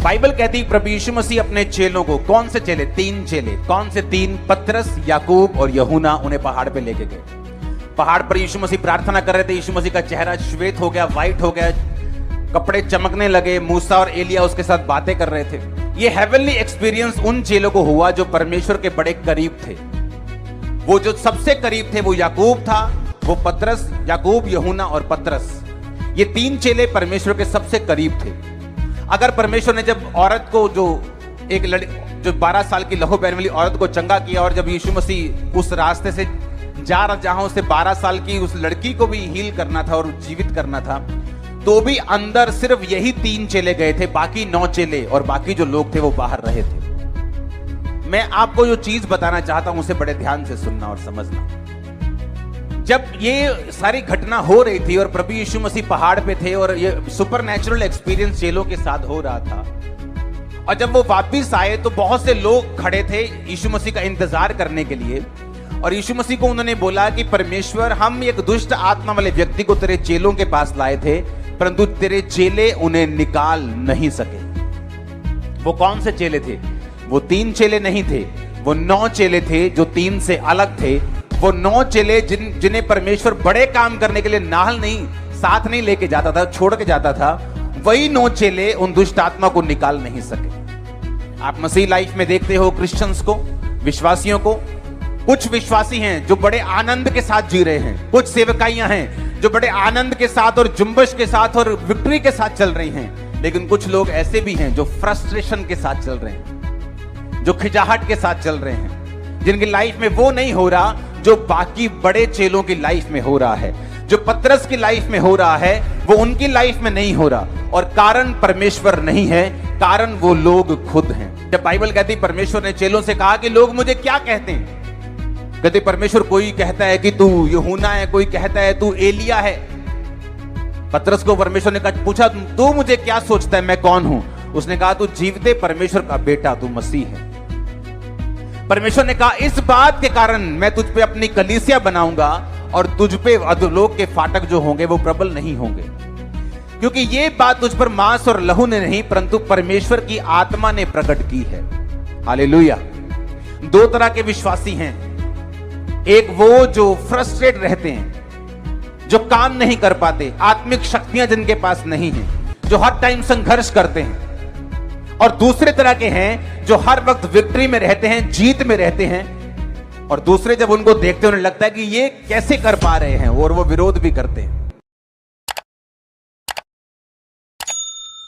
Bible कहती है प्रभु यीशु मसीह अपने चेलों को, कौन से चेले? 3 चेले। कौन से 3? पतरस, याकूब और यूहन्ना, उन्हें पहाड़ पे लेके गए। पहाड़ पर यीशु मसीह प्रार्थना कर रहे थे। यीशु मसीह का चेहरा श्वेत हो गया, व्हाइट हो गया, कपड़े चमकने लगे। मूसा और एलिया उसके साथ बातें कर रहे थे। ये हेवनली एक्सपीरियंस उन चेलों को हुआ जो परमेश्वर के बड़े करीब थे। वो जो सबसे करीब थे वो याकूब था, वो पतरस, याकूब, यूहन्ना और पतरस। ये 3 चेले परमेश्वर के सबसे करीब थे। अगर परमेश्वर ने जब औरत को, जो 12 साल की लहू बहने वाली औरत को चंगा किया, और जब यीशु मसीह उस रास्ते से जहां उसे 12 साल की उस लड़की को भी हील करना था और जीवित करना था, तो भी अंदर सिर्फ यही 3 चेले गए थे। बाकी 9 चेले और बाकी जो लोग थे वो बाहर रहे थे। मैं आपको जो चीज बताना चाहता हूं उसे बड़े ध्यान से सुनना और समझना। जब ये सारी घटना हो रही थी और प्रभु यीशु मसीह पहाड़ पे थे और ये सुपरनैचुरल एक्सपीरियंस चेलों के साथ हो रहा था, और जब वो वापस आए तो बहुत से लोग खड़े थे यीशु मसीह का इंतजार करने के लिए। और यीशु मसीह को उन्होंने बोला कि परमेश्वर, हम एक दुष्ट आत्मा वाले व्यक्ति को तेरे चेलों के पास लाए थे, परंतु तेरे चेले उन्हें निकाल नहीं सके। वो कौन से चेले थे? वो 3 चेले नहीं थे, वो 9 चेले थे जो 3 से अलग थे। वो 9 चेले जिन्हें परमेश्वर बड़े काम करने के लिए नाल नहीं, साथ नहीं लेके जाता था, छोड़ के जाता था, वही 9 चेले उन दुष्ट आत्मा को निकाल नहीं सके। आप मसीह लाइफ में देखते हो क्रिश्चियंस को, विश्वासियों को। कुछ विश्वासी हैं जो बड़े आनंद के साथ जी रहे हैं, कुछ सेवकाइयां हैं जो बड़े आनंद के साथ और जुम्बश के साथ और विक्ट्री के साथ चल रही हैं, लेकिन कुछ लोग ऐसे भी हैं जो फ्रस्ट्रेशन के साथ चल रहे हैं, जो खिजाहट के साथ चल रहे हैं, जिनकी लाइफ में वो नहीं हो रहा जो बाकी बड़े चेलों की लाइफ में हो रहा है। जो पतरस की लाइफ में हो रहा है वो उनकी लाइफ में नहीं हो रहा, और कारण परमेश्वर नहीं है, कारण वो लोग खुद हैं। जब बाइबल कहती परमेश्वर ने चेलों से कहा कि लोग मुझे क्या कहते हैं, कहते परमेश्वर, कोई कहता है कि तू यूहन्ना है, कोई कहता है तू एलिया है। पतरस को परमेश्वर ने पूछा, तू मुझे क्या सोचता है, मैं कौन हूं? उसने कहा, तू जीवते परमेश्वर का बेटा, तू मसीह है। परमेश्वर ने कहा, इस बात के कारण मैं तुझ पे अपनी कलीसिया बनाऊंगा और तुझ पे अधोलोक के फाटक जो होंगे वो प्रबल नहीं होंगे, क्योंकि ये बात तुझ पर मांस और लहू ने नहीं परंतु परमेश्वर की आत्मा ने प्रकट की है। हालेलुया। 2 तरह के विश्वासी हैं, एक वो जो फ्रस्ट्रेट रहते हैं, जो काम नहीं कर पाते, आत्मिक शक्तियां जिनके पास नहीं है, जो हर टाइम संघर्ष करते हैं, और दूसरे तरह के हैं जो हर वक्त विक्ट्री में रहते हैं, जीत में रहते हैं, और दूसरे जब उनको देखते हैं उन्हें लगता है कि ये कैसे कर पा रहे हैं, और वो विरोध भी करते हैं।